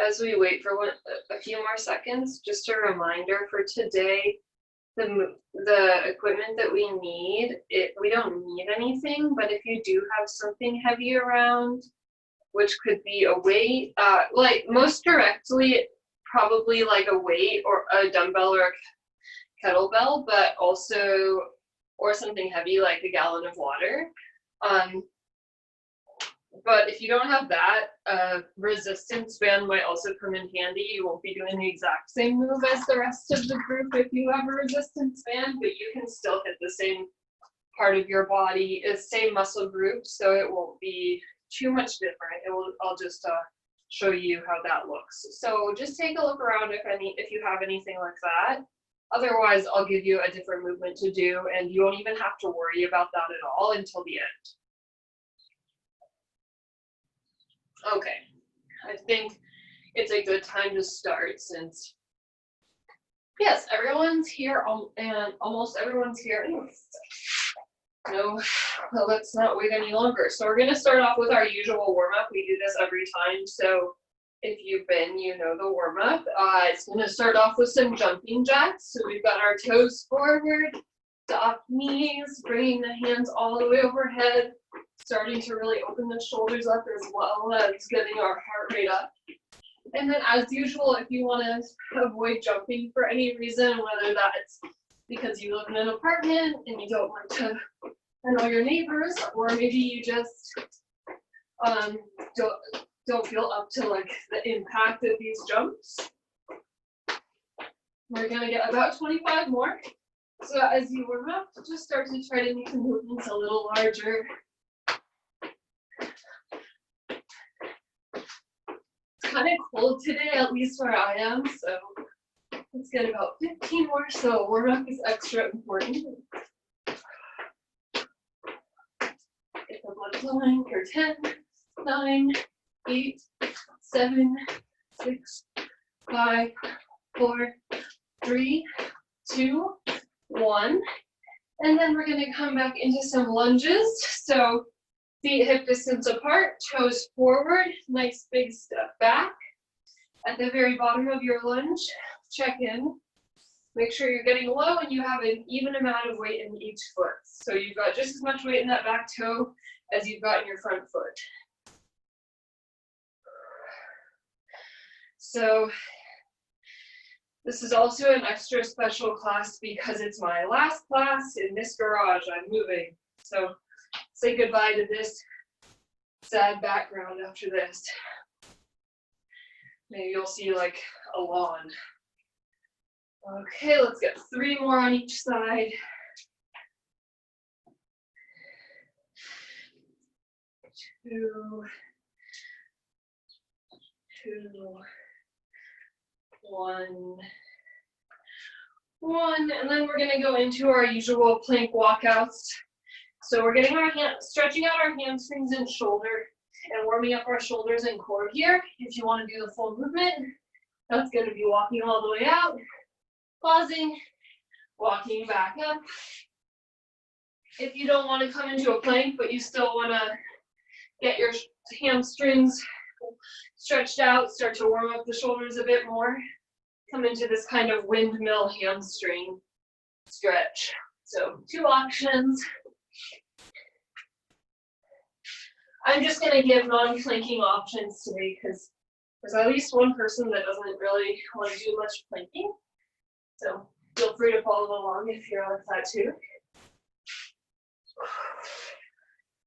as we wait for a few more seconds, just a reminder for today, the equipment that we need, we don't need anything, but if you do have something heavy around, which could be a weight, like most directly, probably like a weight or a dumbbell or a kettlebell, but also, or something heavy like a gallon of water. But if you don't have that, resistance band might also come in handy. You won't be doing the exact same move as the rest of the group if you have a resistance band, but you can still hit the same part of your body, same muscle group, so it won't be too much different. I'll just show you how that looks. So just take a look around if you have anything like that. Otherwise, I'll give you a different movement to do, and you won't even have to worry about that at all until the end. Okay, I think it's a good time to start since, yes, everyone's here and almost everyone's here. No, well, let's not wait any longer. So we're gonna start off with our usual warm-up. We do this every time, so if you've been, you know the warm-up. It's gonna start off with some jumping jacks. So we've got our toes forward, soft knees, bringing the hands all the way overhead, starting to really open the shoulders up as well as getting our heart rate up. And then as usual, if you want to avoid jumping for any reason, whether that's because you live in an apartment and you don't want to annoy your neighbors, or maybe you just don't feel up to like the impact of these jumps, we're gonna get about 25 more. So as you warm up, just start to try to make the movements a little larger. It's kind of cold today, at least where I am, so let's get about 15 more. So warm up is extra important. Get the blood flowing for 10, 9, 8, 7, 6, 5, 4, 3, 2, 1. And then we're going to come back into some lunges. So feet hip distance apart, toes forward, nice big step back. At the very bottom of your lunge, check in. Make sure you're getting low and you have an even amount of weight in each foot. So you've got just as much weight in that back toe as you've got in your front foot. So this is also an extra special class because it's my last class in this garage. I'm moving. So say goodbye to this sad background after this. Maybe you'll see like a lawn. Okay, let's get 3 more on each side. 2, 1, and then we're gonna go into our usual plank walkouts. So we're getting our stretching out our hamstrings and shoulder and warming up our shoulders and core here. If you want to do the full movement, that's going to be walking all the way out, pausing, walking back up. If you don't want to come into a plank, but you still want to get your hamstrings stretched out, start to warm up the shoulders a bit more, come into this kind of windmill hamstring stretch. So 2 options. I'm just going to give non-planking options today because there's at least one person that doesn't really want to do much planking. So feel free to follow along if you're like that too.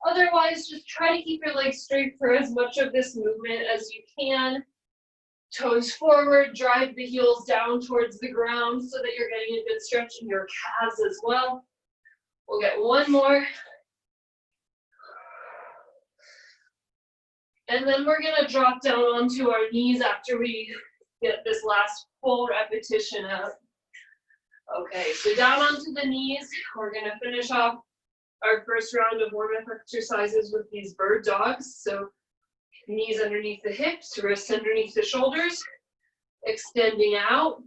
Otherwise, just try to keep your legs straight for as much of this movement as you can. Toes forward, drive the heels down towards the ground so that you're getting a good stretch in your calves as well. We'll get 1 more. And then we're gonna drop down onto our knees after we get this last full repetition out. Okay, so down onto the knees, we're gonna finish off our first round of warm-up exercises with these bird dogs. So knees underneath the hips, wrists underneath the shoulders, extending out.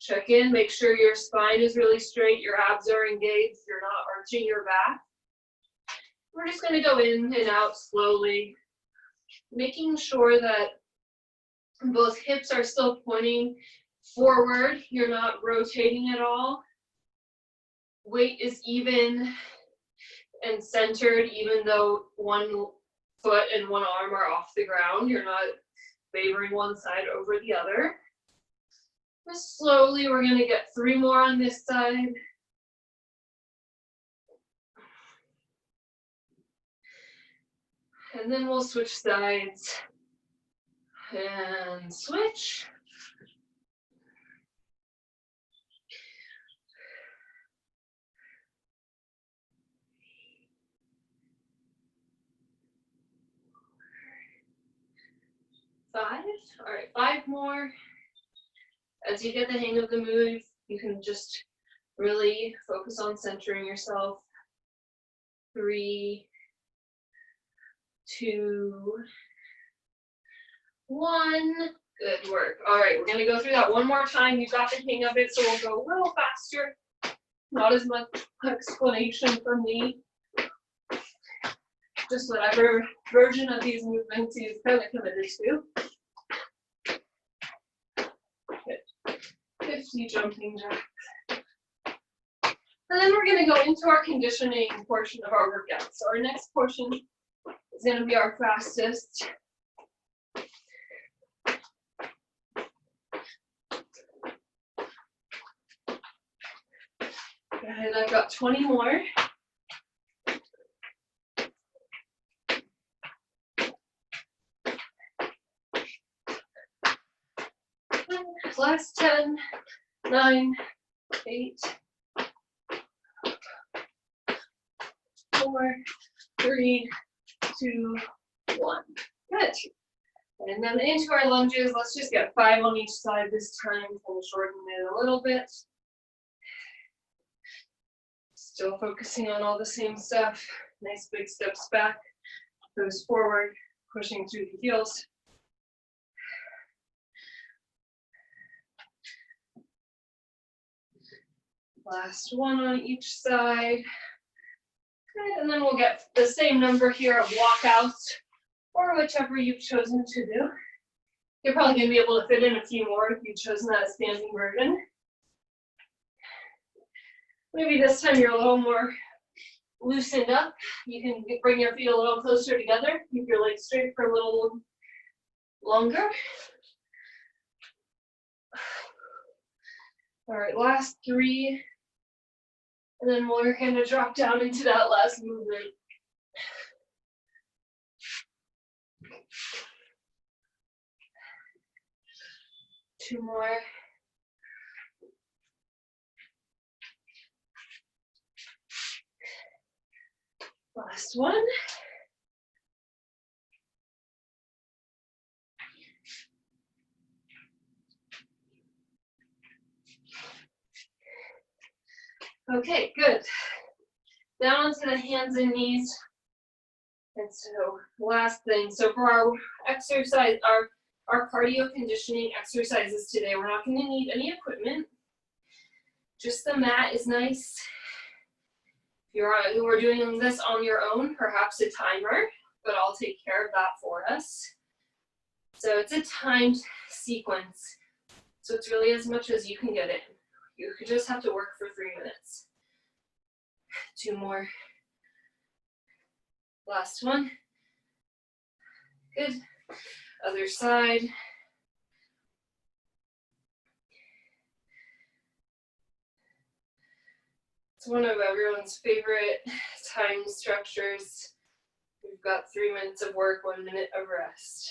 Check in, make sure your spine is really straight, your abs are engaged, you're not arching your back. We're just going to go in and out slowly, making sure that Both hips are still pointing forward. You're not rotating at all. Weight is even and centered, even though one foot and one arm are off the ground. You're not favoring one side over the other. Just slowly, we're going to get 3 more on this side. And then we'll switch sides. And switch. Five. All right, 5 more. As you get the hang of the move, you can just really focus on centering yourself. 3, 2, 1. Good work. All right, we're gonna go through that one more time. You got the hang of it, so we'll go a little faster. Not as much explanation from me. Just whatever version of these movements you've kind of committed to. Good. 50 jumping jacks. And then we're gonna go into our conditioning portion of our workout. So our next portion is gonna be our fastest. And I've got 20 more. Last 10, 9, 8, 4, 3, 2, 1. Good. And then into our lunges. Let's just get 5 on each side this time. We'll shorten it a little bit. Still focusing on all the same stuff. Nice big steps back, goes forward, pushing through the heels. Last one on each side. Good, and then we'll get the same number here of walkouts, or whichever you've chosen to do. You're probably going to be able to fit in a few more if you've chosen that standing version. Maybe this time you're a little more loosened up. You can bring your feet a little closer together. Keep your legs straight for a little longer. All right, last 3. And then we're going to drop down into that last movement. Two more. Last one. Okay, good. Down onto the hands and knees. And so last thing, so for our exercise, our cardio conditioning exercises today, we're not going to need any equipment. Just the mat is nice. If you're doing this on your own, perhaps a timer, but I'll take care of that for us. So it's a timed sequence. So it's really as much as you can get in. You could just have to work for 3 minutes. 2 more. Last one. Good. Other side. It's one of everyone's favorite time structures. We've got 3 minutes of work, 1 minute of rest.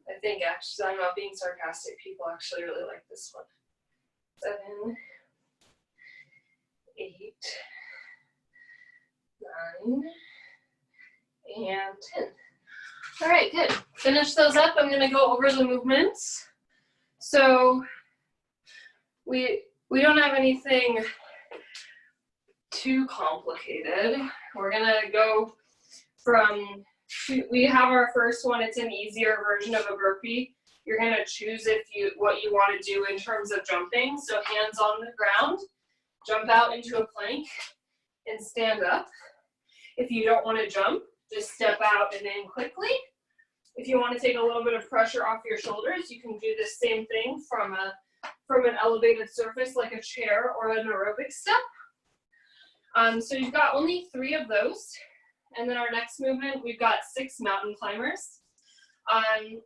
I think actually, I'm not being sarcastic, people actually really like this one. 7, 8, 9, and 10. All right, good. Finish those up. I'm gonna go over the movements. So we don't have anything too complicated. We're gonna go from, we have our first one, it's an easier version of a burpee. You're gonna choose what you wanna do in terms of jumping. So hands on the ground, jump out into a plank and stand up. If you don't wanna jump, just step out and in quickly. If you want to take a little bit of pressure off your shoulders, you can do the same thing from an elevated surface like a chair or an aerobic step. So you've got only 3 of those. And then our next movement, we've got 6 mountain climbers.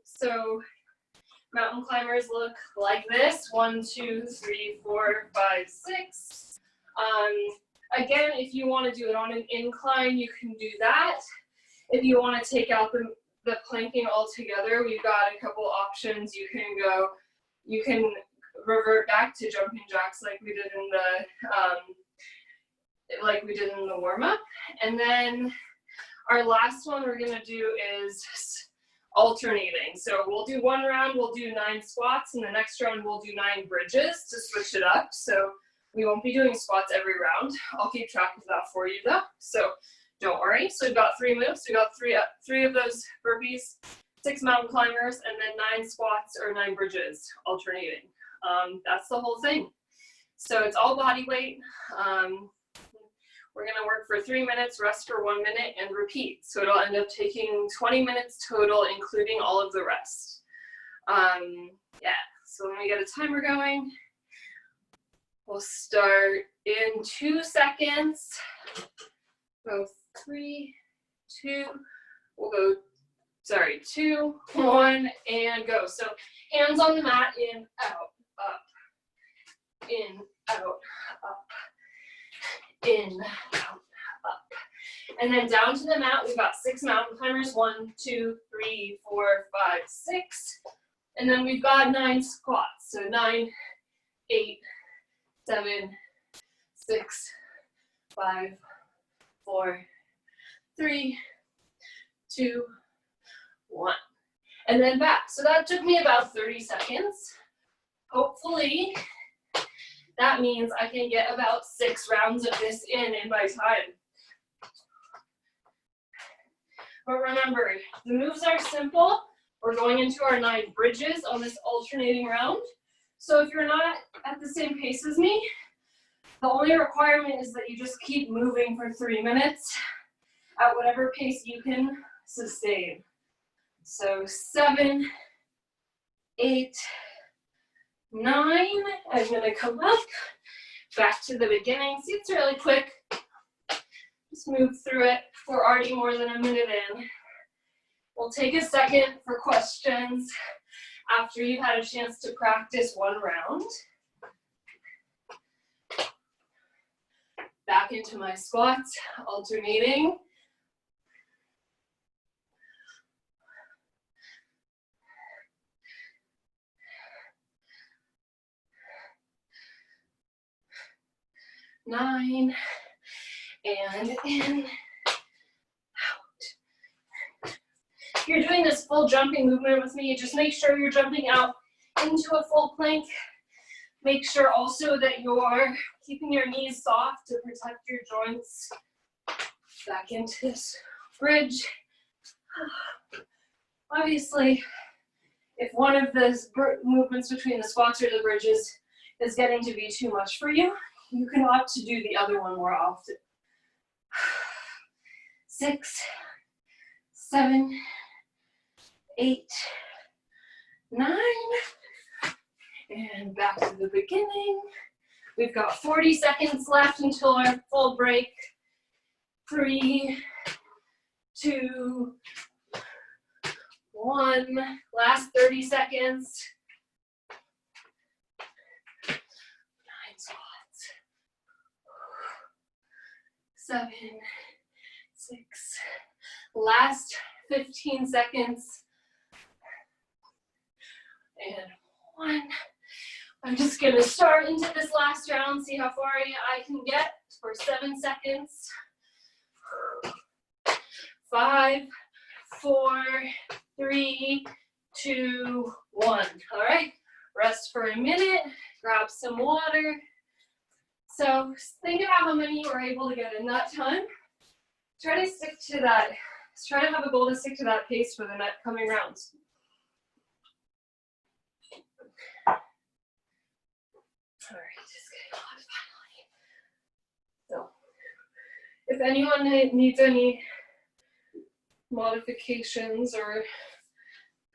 So mountain climbers look like this: 1, 2, 3, 4, 5, 6. Again, if you want to do it on an incline, you can do that. If you want to take out the planking altogether, we've got a couple options. You can revert back to jumping jacks like we did in the warm-up. And then our last one we're gonna do is alternating. So we'll do one round, we'll do 9 squats, and the next round we'll do 9 bridges to switch it up. So we won't be doing squats every round. I'll keep track of that for you though, so don't worry. So we've got 3 moves. We've got three of those burpees, 6 mountain climbers, and then 9 squats or 9 bridges alternating. That's the whole thing. So it's all body weight. We're gonna work for 3 minutes, rest for 1 minute, and repeat. So it'll end up taking 20 minutes total, including all of the rest. Yeah, so when we get a timer going, we'll start in 2 seconds. Go 3, 2, we'll go, 2, 1, and go. So hands on the mat, in, out, up, in, out, up, in, out, up. And then down to the mat, we've got 6 mountain climbers, 1, 2, 3, 4, 5, 6. And then we've got 9 squats. So 9, 8, 7, 6, 5, 4, 3, 2, 1. And then back. So that took me about 30 seconds. Hopefully, that means I can get about 6 rounds of this in my time. But remember, the moves are simple. We're going into our 9 bridges on this alternating round. So if you're not at the same pace as me, the only requirement is that you just keep moving for 3 minutes at whatever pace you can sustain. So 7, 8, 9, I'm gonna come up, back to the beginning. See, it's really quick. Just move through it. We're already more than a minute in. We'll take a second for questions after you've had a chance to practice 1 round. Back into my squats, alternating. Nine, and in, out. If you're doing this full jumping movement with me, just make sure you're jumping out into a full plank. Make sure also that you're keeping your knees soft to protect your joints. Back into this bridge. Obviously, if one of the movements between the squats or the bridges is getting to be too much for you, you can opt to do the other one more often. 6, 7, 8, 9, and back to the beginning. We've got 40 seconds left until our full break. 3, 2, 1, last 30 seconds. 9 squats. 7, 6, last 15 seconds. And 1. I'm just gonna start into this last round, see how far I can get for 7 seconds. 5, 4, 3, 2, 1. All right, rest for a minute, grab some water. So think about how many you were able to get in that time. Try to stick to that. Try to have a goal to stick to that pace for the coming rounds. All right, just getting hot finally. So, if anyone needs any modifications or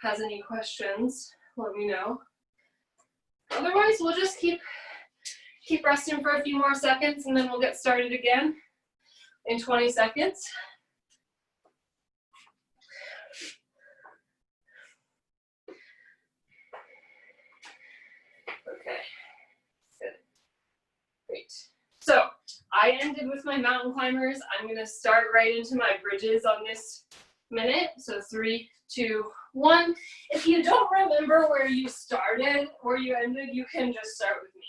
has any questions, let me know. Otherwise, we'll just keep resting for a few more seconds and then we'll get started again in 20 seconds. Okay, good, great. So I ended with my mountain climbers. I'm gonna start right into my bridges on this minute. So 3, 2, 1. If you don't remember where you started, where you ended, you can just start with me.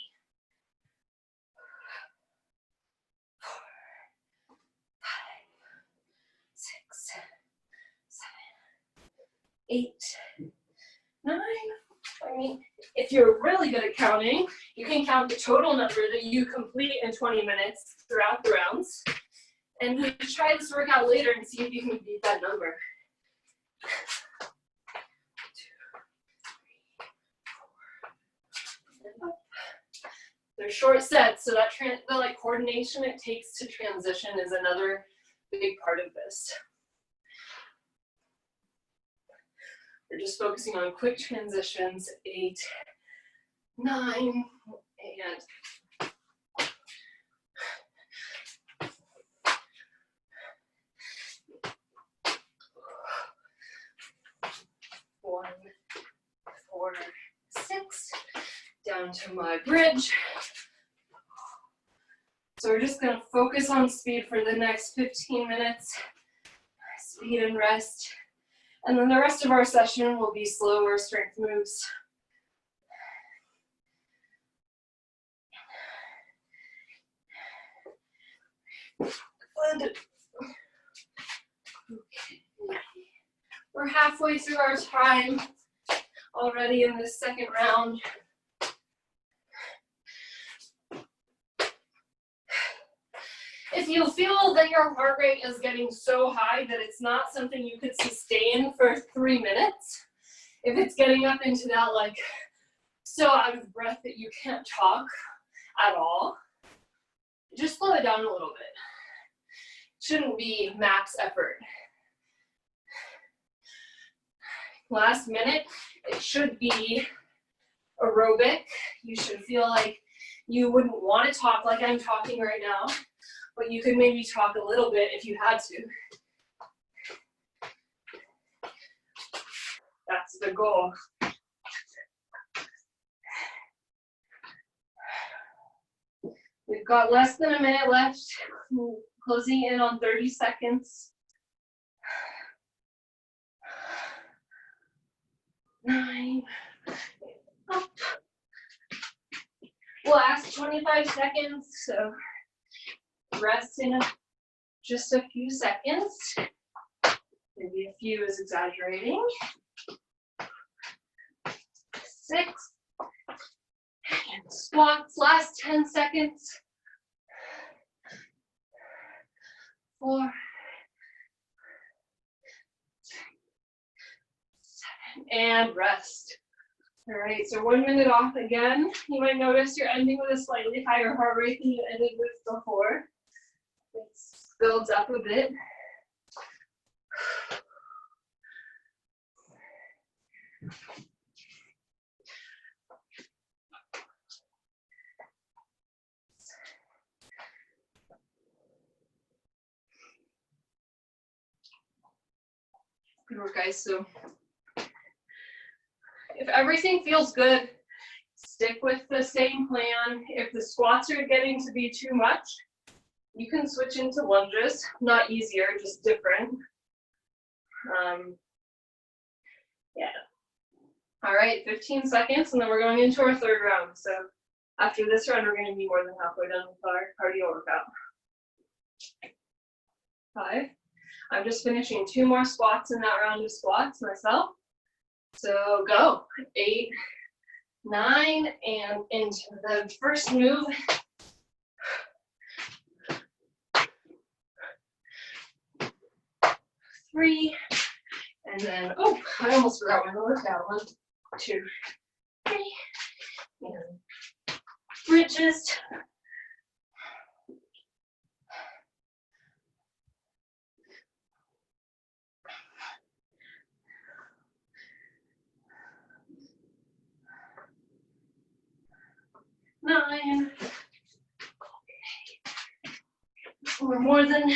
4, 5, 6, 7, 8, 9. I mean, if you're really good at counting, you can count the total number that you complete in 20 minutes throughout the rounds. And we can try this workout later and see if you can beat that number. 2, 3, 4. They're short sets, so that the like coordination it takes to transition is another big part of this. We're just focusing on quick transitions. 8, 9, and 1, 4, 6, down to my bridge. So we're just gonna focus on speed for the next 15 minutes. Speed and rest. And then the rest of our session will be slower strength moves. Good. Okay. We're halfway through our time already in this second round. If you feel that your heart rate is getting so high that it's not something you could sustain for 3 minutes, if it's getting up into that like so out of breath that you can't talk at all, just slow it down a little bit. Shouldn't be max effort. Last minute, it should be aerobic. You should feel like you wouldn't want to talk like I'm talking right now, but you could maybe talk a little bit if you had to. That's the goal. We've got less than a minute left, closing in on 30 seconds. 9, up. Last 25 seconds, so rest in just a few seconds. Maybe a few is exaggerating. 6, and squats, last 10 seconds. 4, 7, and rest. All right, so 1 minute off again. You might notice you're ending with a slightly higher heart rate than you ended with before. It builds up a bit. Good work, guys. So if everything feels good, stick with the same plan. If the squats are getting to be too much, you can switch into lunges. Not easier, just different. Yeah. All right, 15 seconds, and then we're going into our third round. So after this round, we're going to be more than halfway done with our cardio workout. 5. I'm just finishing 2 more squats in that round of squats myself. So go. 8, 9, and into the first move. 3, and then, oh, I almost forgot my workout. 1, 2, 3, and bridges. 9. We're more than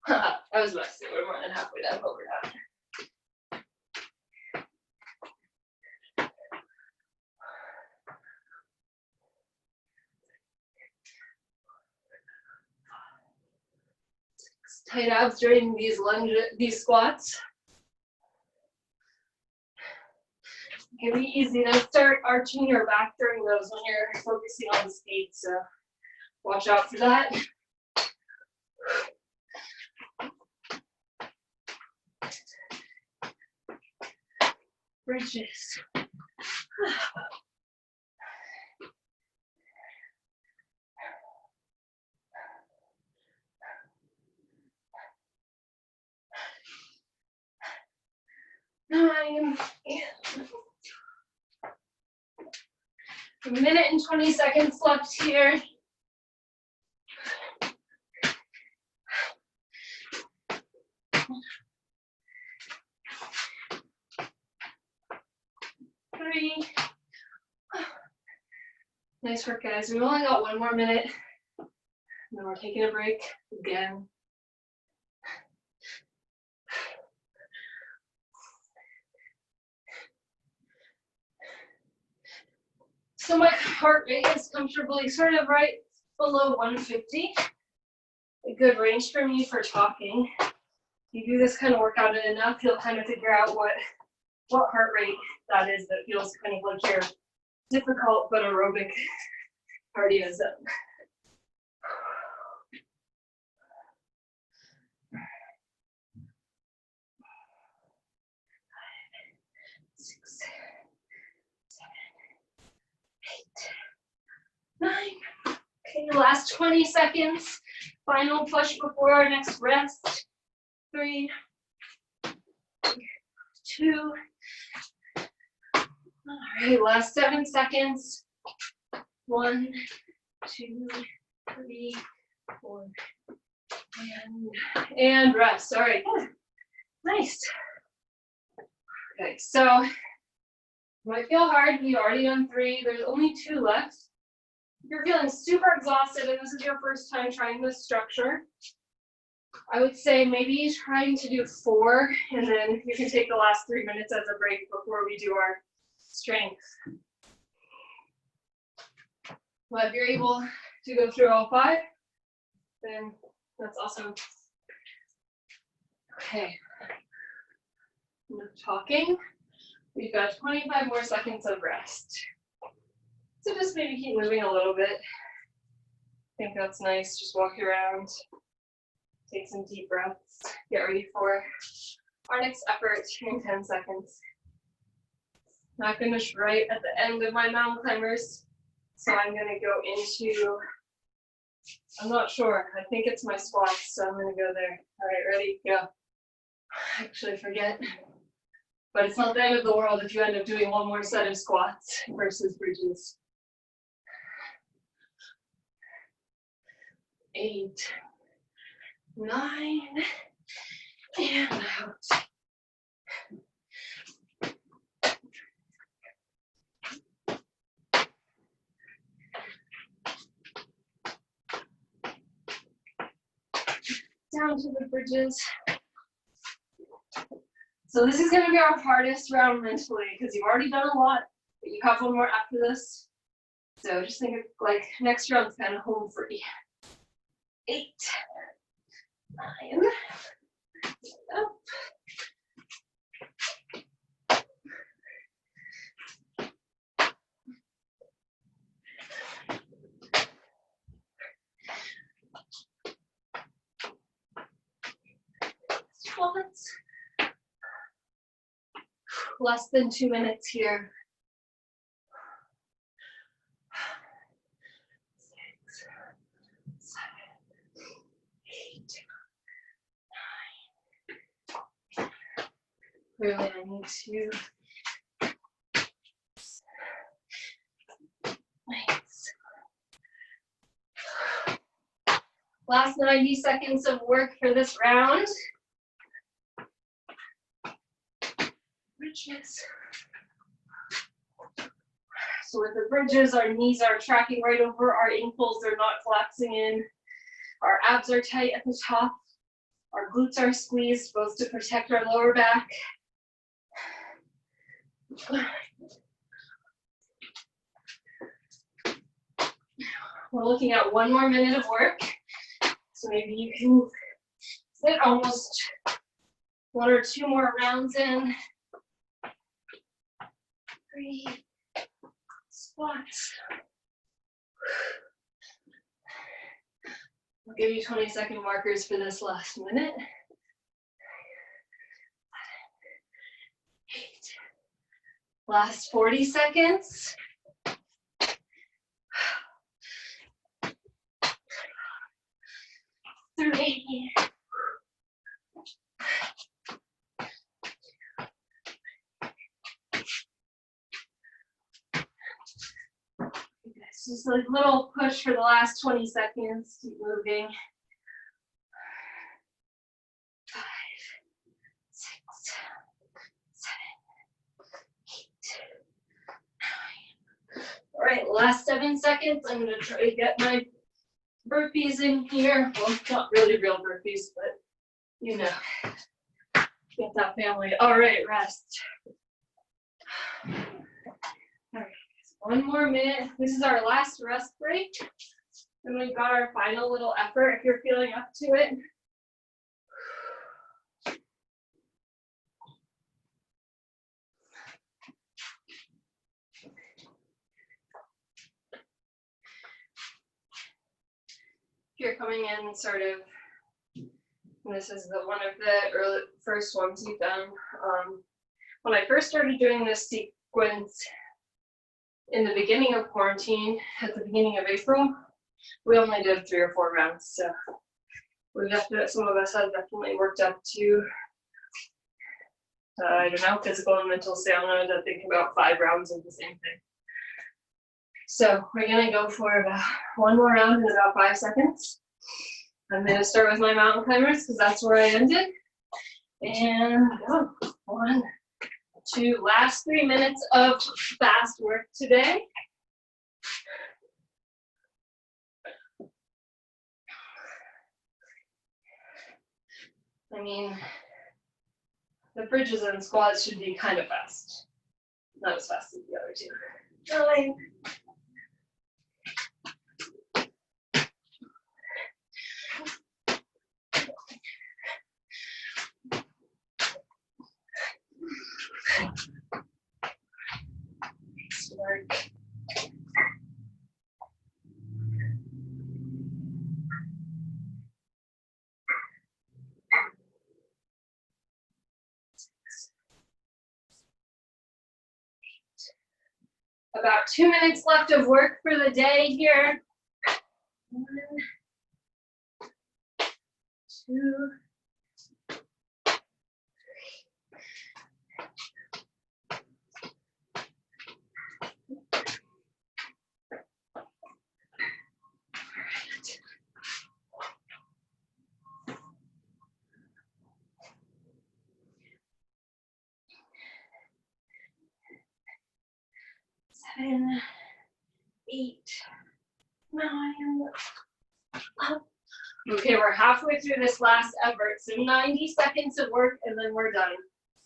I was about to say we're more than halfway done, but we're not. Tight abs during these these squats. It can be easy to start arching your back during those when you're focusing on speed, so watch out for that. Bridges. 9. A minute and 20 seconds left here. Three. Nice work, guys. We've only got 1 more minute. And then we're taking a break again. So my heart rate is comfortably sort of right below 150. A good range for me for talking. You do this kind of workout enough, you'll kind of figure out what heart rate that is that feels kind of like your difficult but aerobic cardio zone. Okay, last 20 seconds. Final push before our next rest. 3, 2. All right, last 7 seconds. 1, 2, 3, 4. And rest. All right, nice. Okay, so might feel hard. We've already done 3. There's only 2 left. If you're feeling super exhausted and this is your first time trying this structure, I would say maybe trying to do 4, and then you can take the last 3 minutes as a break before we do our strength. Well, if you're able to go through all 5, then that's awesome. Okay. Enough talking. We've got 25 more seconds of rest. So just maybe keep moving a little bit. I think that's nice. Just walk around, take some deep breaths, get ready for our next effort in 10 seconds. I finished right at the end of my mountain climbers, so I'm gonna go into, I'm not sure, I think it's my squats, so I'm gonna go there. All right, ready, go. I actually forget, but it's not the end of the world if you end up doing 1 more set of squats versus bridges. 8, 9, and out. Down to the bridges. So this is going to be our hardest round mentally because you've already done a lot, but you have 1 more after this. So just think of like next round's kind of home free. 8, 9, up. Squats. Less than 2 minutes here. 6, 7, 8, 9. Clearly I need to. Nice. Last 90 seconds of work for this round. bridges. So with the bridges, our knees are tracking right over our ankles. They're not collapsing in. Our abs are tight at the top. Our glutes are squeezed, both to protect our lower back. We're looking at 1 more minute of work. So maybe you can fit almost 1 or 2 more rounds in. 3 squats. I'll give you 20-second markers for this last minute. 8. Last 40 seconds. 3. Just a little push for the last 20 seconds. Keep moving. 5, 6, 7, 8, 9. All right, last 7 seconds. I'm gonna try to get my burpees in here. Well, not really real burpees, but you know, get that family. All right, rest. All right. 1 more minute. This is our last rest break. And we've got our final little effort if you're feeling up to it. If you're coming in sort of, this is one of the first ones you've done. When I first started doing this sequence, in the beginning of quarantine, at the beginning of April, we only did 3 or 4 rounds. So some of us have definitely worked up to, I don't know, physical and mental stamina to think about 5 rounds of the same thing. So we're gonna go for about 1 more round in about 5 seconds. I'm gonna start with my mountain climbers because that's where I ended. And go. 1, 2, last 3 minutes of fast work today. I mean, the bridges and squats should be kind of fast. Not as fast as the other 2. 9. 8. About 2 minutes left of work for the day here. 1, 2. 7, 8, 9. Okay, we're halfway through this last effort, so 90 seconds of work and then we're done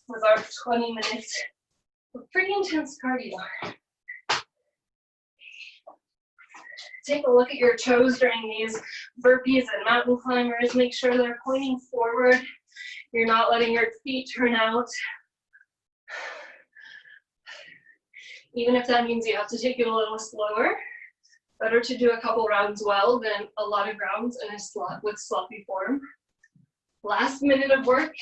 with our 20 minutes of pretty intense cardio. Take a look at your toes during these burpees and mountain climbers. Make sure they're pointing forward. You're not letting your feet turn out. Even if that means you have to take it a little slower. Better to do a couple rounds well than a lot of rounds in with sloppy form. Last minute of work.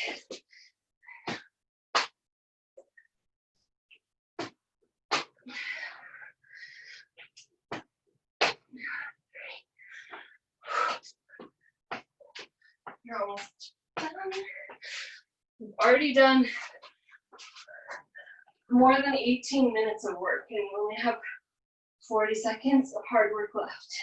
You're almost done. We've already done more than 18 minutes of work and we only have 40 seconds of hard work left.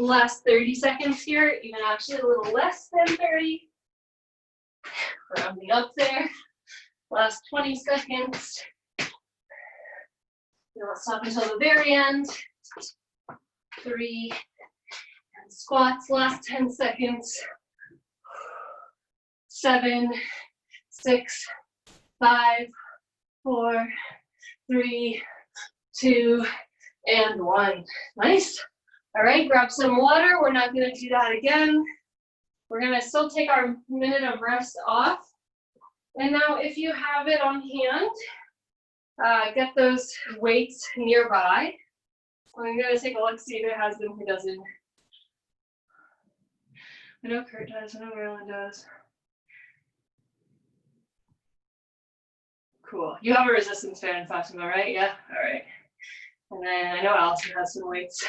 Last 30 seconds here, even actually a little less than 30. Rounding up there. Last 20 seconds. Don't stop until the very end. 3. And squats, last 10 seconds. 7, 6, 5, 4, 3, 2, and 1. Nice. All right, grab some water. We're not going to do that again. We're going to still take our minute of rest off. And now if you have it on hand, get those weights nearby. I'm going to take a look, see if it has them, who doesn't. I know Kurt does, I know Marilyn does. Cool. You have a resistance band, Fatima, right? Yeah? All right. And then I know Allison has some weights.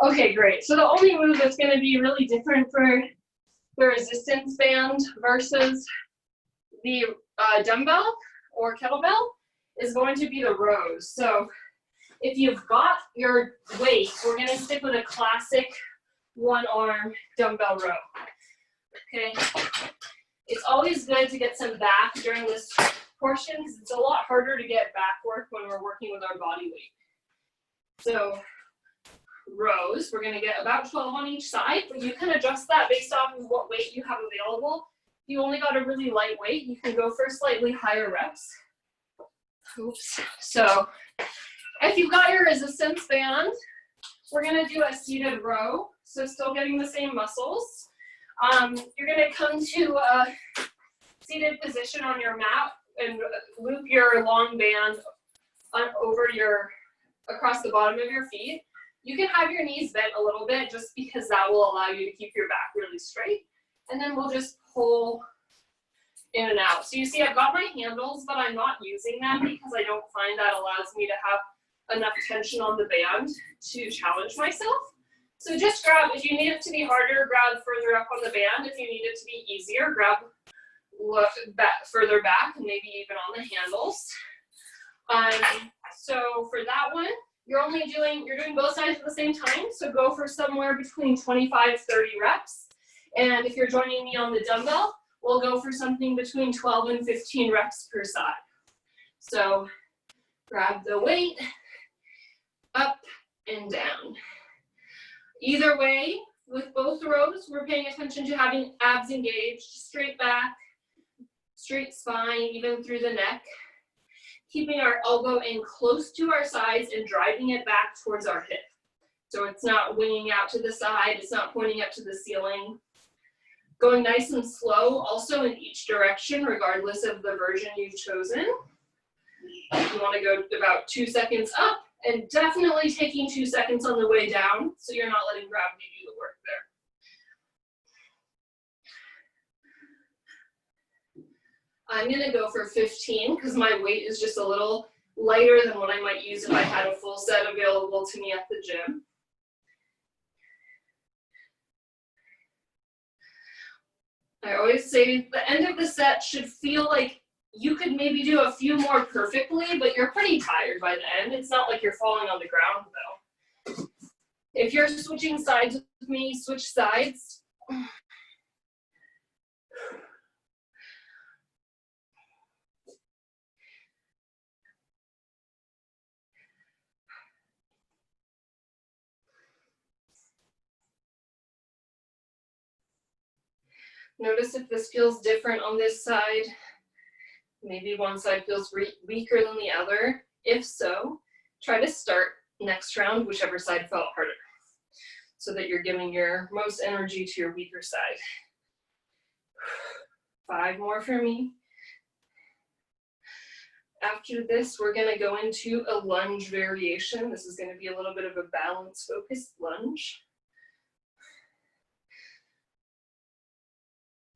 Okay, great. So the only move that's going to be really different for the resistance band versus the dumbbell or kettlebell is going to be the rows. So if you've got your weight, we're going to stick with a classic one-arm dumbbell row. Okay. It's always good to get some back during this portion because it's a lot harder to get back work when we're working with our body weight. So rows, we're going to get about 12 on each side, but you can adjust that based off of what weight you have available. If you only got a really light weight, you can go for slightly higher reps. Oops. So if you've got your resistance band, we're going to do a seated row, so still getting the same muscles. You're going to come to a seated position on your mat and loop your long band over across the bottom of your feet. You can have your knees bent a little bit just because that will allow you to keep your back really straight. And then we'll just pull in and out. So you see I've got my handles, but I'm not using them because I don't find that allows me to have enough tension on the band to challenge myself. So just grab, if you need it to be harder, grab further up on the band. If you need it to be easier, grab further back and maybe even on the handles. So for that one, you're doing both sides at the same time. So go for somewhere between 25, 30 reps. And if you're joining me on the dumbbell, we'll go for something between 12 and 15 reps per side. So grab the weight, up and down. Either way, with both rows, we're paying attention to having abs engaged, straight back, straight spine, even through the neck. Keeping our elbow in close to our sides and driving it back towards our hip. So it's not winging out to the side, it's not pointing up to the ceiling. Going nice and slow, also in each direction, regardless of the version you've chosen. You want to go about 2 seconds up, and definitely taking 2 seconds on the way down, so you're not letting gravity do the work there. I'm going to go for 15 because my weight is just a little lighter than what I might use if I had a full set available to me at the gym. I always say the end of the set should feel like you could maybe do a few more perfectly, but you're pretty tired by the end. It's not like you're falling on the ground though. If you're switching sides with me, switch sides. Notice if this feels different on this side. Maybe one side feels weaker than the other. If so, try to start next round, whichever side felt harder, so that you're giving your most energy to your weaker side. 5 more for me. After this, we're going to go into a lunge variation. This is going to be a little bit of a balance-focused lunge.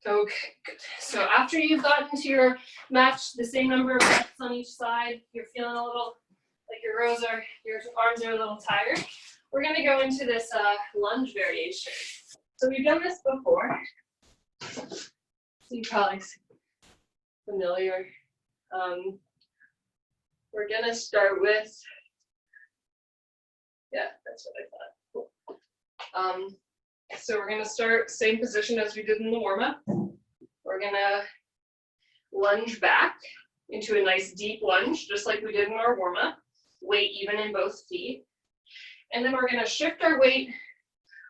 Okay, good. So after you've gotten to your match, the same number of reps on each side, you're feeling a little like your arms are a little tired. We're going to go into this lunge variation. So we've done this before. So you're probably familiar. We're going to start with, yeah, that's what I thought. Cool. So we're gonna start same position as we did in the warm-up. We're gonna lunge back into a nice deep lunge, just like we did in our warm-up. Weight even in both feet. And then we're gonna shift our weight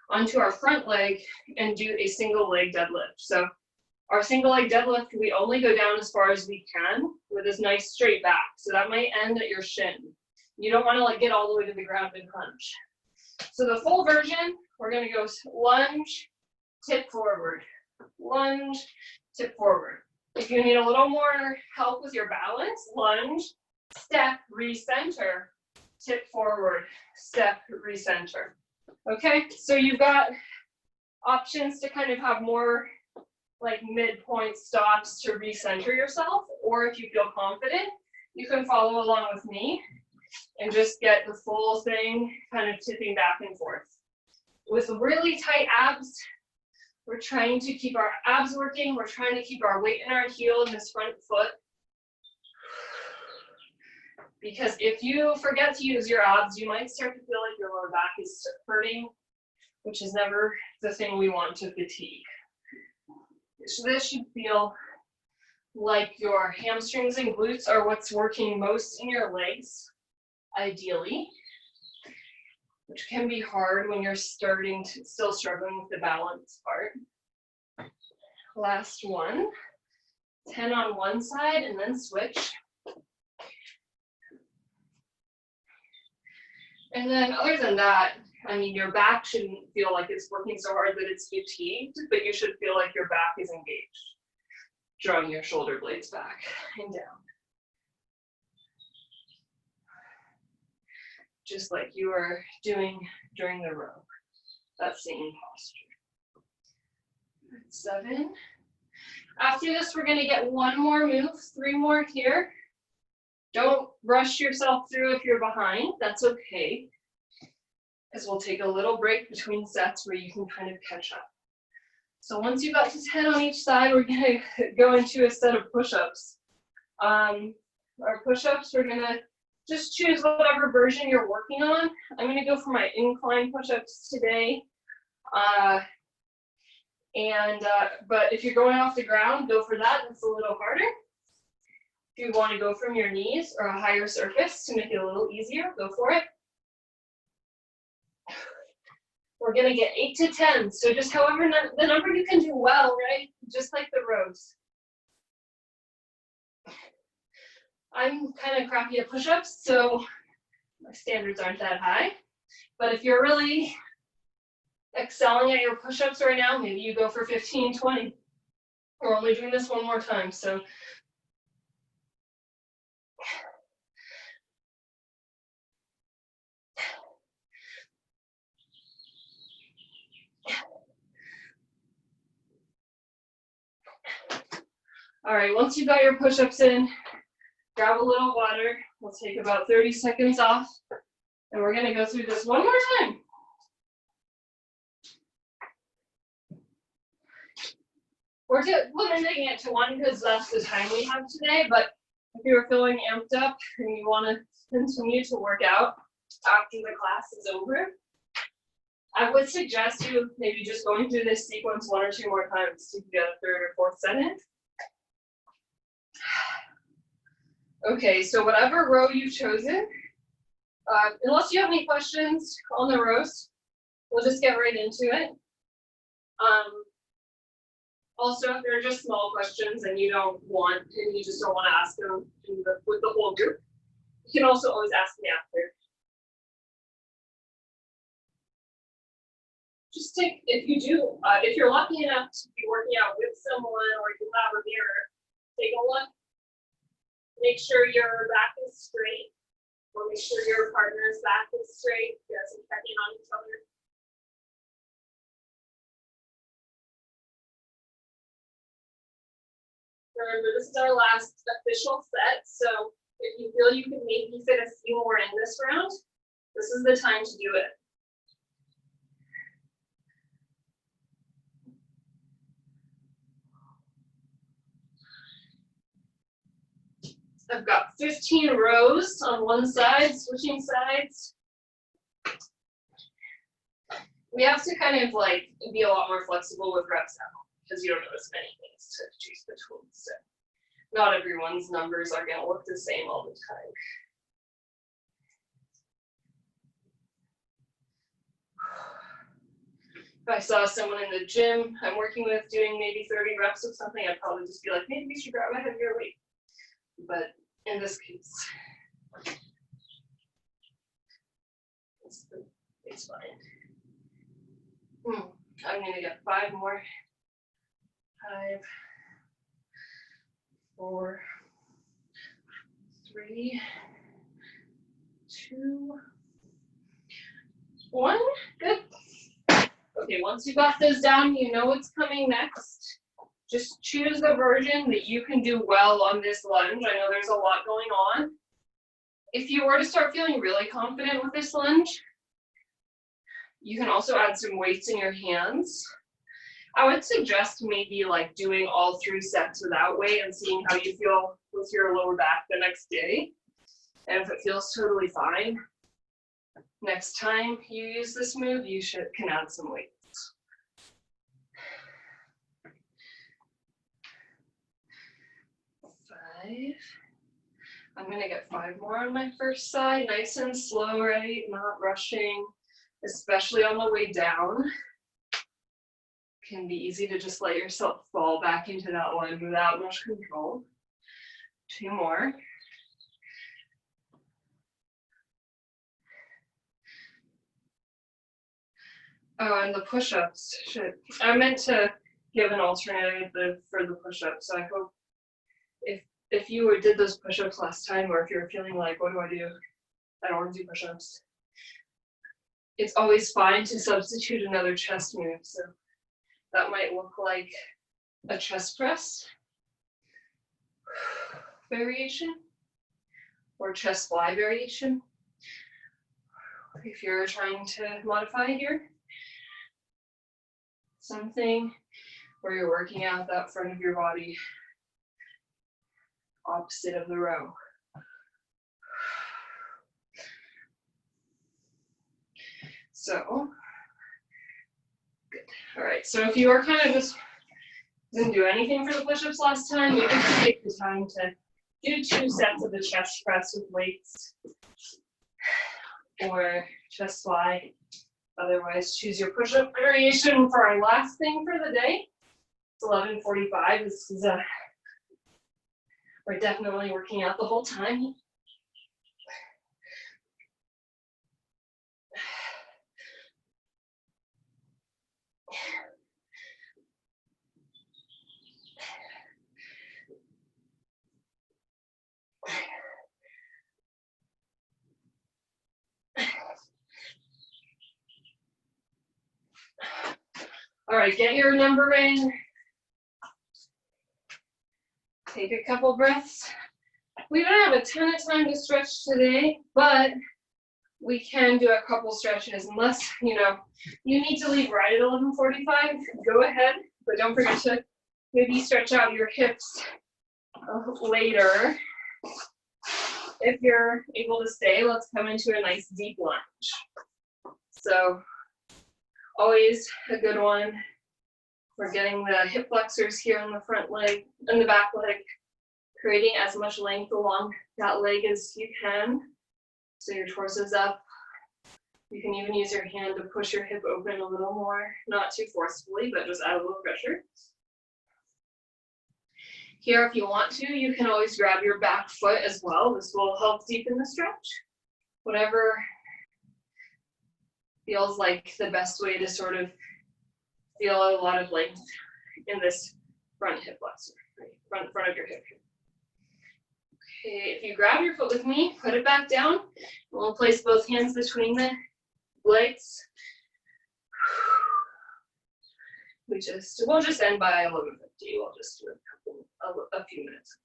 onto our front leg and do a single leg deadlift. So our single leg deadlift, we only go down as far as we can with this nice straight back. So that might end at your shin. You don't wanna like get all the way to the ground and crunch. So the full version, we're gonna go lunge, tip forward, lunge, tip forward. If you need a little more help with your balance, lunge, step, recenter, tip forward, step, recenter. Okay, so you've got options to kind of have more like midpoint stops to recenter yourself, or if you feel confident, you can follow along with me and just get the full thing kind of tipping back and forth. With really tight abs, we're trying to keep our abs working. We're trying to keep our weight in our heel in this front foot. Because if you forget to use your abs, you might start to feel like your lower back is hurting, which is never the thing we want to fatigue. So this should feel like your hamstrings and glutes are what's working most in your legs, ideally, which can be hard when you're still struggling with the balance part. Last one, 10 on one side and then switch. And then other than that, I mean, your back shouldn't feel like it's working so hard that it's fatigued, but you should feel like your back is engaged. Drawing your shoulder blades back and down. Just like you were doing during the row, that same posture. 7. After this, we're gonna get one more move, 3 more here. Don't rush yourself through if you're behind, that's okay. Because we'll take a little break between sets where you can kind of catch up. So once you've got to 10 on each side, we're gonna go into a set of push-ups. Our push-ups, we're gonna just choose whatever version you're working on. I'm gonna go for my incline push-ups today. But if you're going off the ground, go for that, it's a little harder. If you wanna go from your knees or a higher surface to make it a little easier, go for it. We're gonna get 8 to 10, so just however the number you can do well, right? Just like the rows. I'm kind of crappy at push-ups, so my standards aren't that high. But if you're really excelling at your push-ups right now, maybe you go for 15, 20. We're only doing this one more time, so. All right, once you've got your push-ups in, grab a little water. We'll take about 30 seconds off, and we're gonna go through this one more time. We're limiting it to 1 because that's the time we have today, but if you're feeling amped up and you wanna continue to work out after the class is over, I would suggest you maybe just going through this sequence 1 or 2 more times to get a 3rd or 4th set in. Okay, so whatever row you've chosen, unless you have any questions on the rows, we'll just get right into it. Also, if they're just small questions and you just don't want to ask them with the whole group, you can also always ask me after. Just take, if you're lucky enough to be working out with someone or you have a mirror, take a look. Make sure your back is straight, or make sure your partner's back is straight. You guys are checking on each other. Remember, this is our last official set, so if you feel you can maybe fit a few more in this round, this is the time to do it. I've got 15 rows on one side, switching sides. we have to kind of like be a lot more flexible with reps now because you don't know as many things to choose between. So not everyone's numbers are going to look the same all the time. If I saw someone in the gym I'm working with doing maybe 30 reps of something, I'd probably just be like, maybe you should grab a heavier weight. But in this case, it's fine. I'm gonna get 5 more. 5, 4, 3, 2, 1. Good. Okay, once you got those down, you know what's coming next. Just choose the version that you can do well on this lunge. I know there's a lot going on. If you were to start feeling really confident with this lunge, you can also add some weights in your hands. I would suggest maybe like doing all 3 sets without weight and seeing how you feel with your lower back the next day. And if it feels totally fine, next time you use this move, you can add some weights. I'm gonna get 5 more on my first side, nice and slow, right? Not rushing, especially on the way down. Can be easy to just let yourself fall back into that line without much control. 2 more. Oh, and the push-ups. I meant to give an alternative for the push-ups, so I hope if you did those push-ups last time, or if you're feeling like, what do? I don't want to do push-ups. It's always fine to substitute another chest move. So that might look like a chest press variation or chest fly variation. If you're trying to modify here, something where you're working out that front of your body opposite of the row. So, good. All right, so if you are kind of just didn't do anything for the push-ups last time, you can take the time to do 2 sets of the chest press with weights or chest fly. Otherwise, choose your push-up variation for our last thing for the day. It's 11:45. This is we're definitely working out the whole time. All right, get your number in. Take a couple breaths. We don't have a ton of time to stretch today, but we can do a couple stretches unless, you need to leave right at 11:45. Go ahead, but don't forget to maybe stretch out your hips later. If you're able to stay, let's come into a nice deep lunge. So always a good one. We're getting the hip flexors here on the front leg and the back leg, creating as much length along that leg as you can. So your torso's up. You can even use your hand to push your hip open a little more, not too forcefully, but just add a little pressure. Here, if you want to, you can always grab your back foot as well. This will help deepen the stretch. Whatever feels like the best way to sort of feel a lot of length in this front hip flexor, right? Front of your hip. Okay, if you grab your foot with me, put it back down. We'll place both hands between the legs. We'll just end by 11:50. We'll just do a few minutes.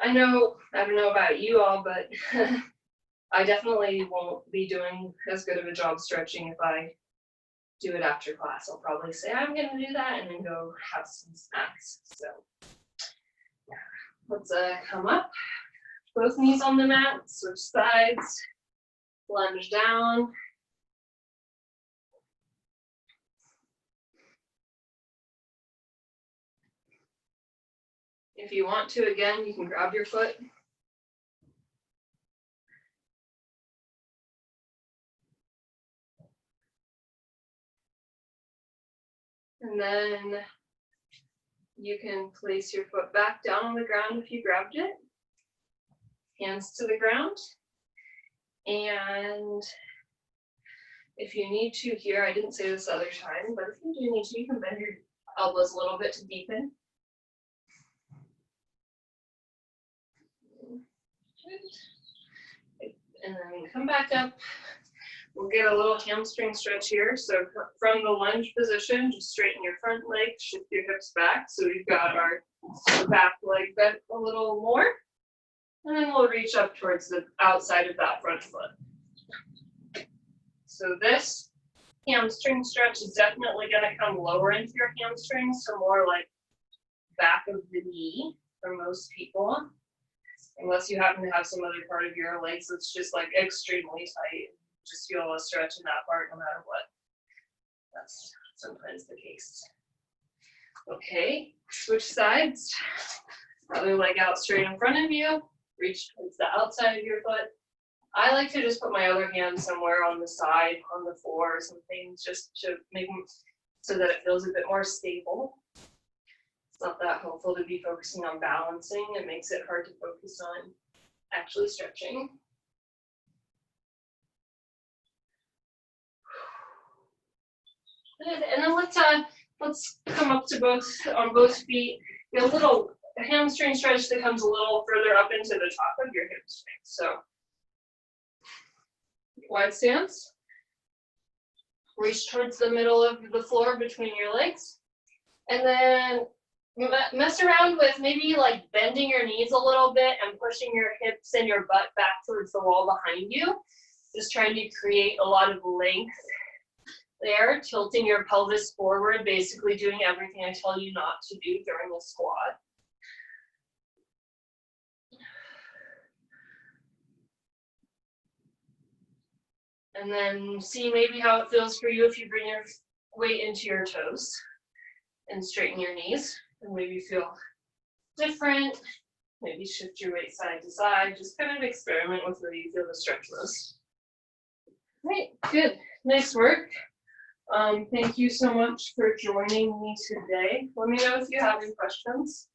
I don't know about you all, but I definitely won't be doing as good of a job stretching if I do it after class. I'll probably say I'm gonna do that and then go have some snacks. So yeah. Let's come up, both knees on the mat, switch sides, lunge down. If you want to, again, you can grab your foot. And then you can place your foot back down on the ground if you grabbed it. Hands to the ground. And if you need to here, I didn't say this the other time, but if you do need to, you can bend your elbows a little bit to deepen. And then come back up. We'll get a little hamstring stretch here. So from the lunge position, just straighten your front leg, shift your hips back. So we've got our back leg bent a little more. And then we'll reach up towards the outside of that front foot. So this hamstring stretch is definitely going to come lower into your hamstrings, so more like back of the knee for most people. Unless you happen to have some other part of your legs that's just like extremely tight. Just feel a stretch in that part no matter what. That's sometimes the case. Okay, switch sides. Other leg out straight in front of you. Reach towards the outside of your foot. I like to just put my other hand somewhere on the side, on the floor or something, just to make them so that it feels a bit more stable. It's not that helpful to be focusing on balancing. It makes it hard to focus on actually stretching. Good. And then let's come up to on both feet. Get a little hamstring stretch that comes a little further up into the top of your hamstring. So wide stance. Reach towards the middle of the floor between your legs. And then mess around with maybe like bending your knees a little bit and pushing your hips and your butt back towards the wall behind you. Just trying to create a lot of length there, tilting your pelvis forward, basically doing everything I tell you not to do during a squat. And then see maybe how it feels for you if you bring your weight into your toes and straighten your knees and maybe feel different. Maybe shift your weight side to side. Just kind of experiment with where you feel the stretch most. Right, good. Nice work. Thank you so much for joining me today. Let me know if you have any questions.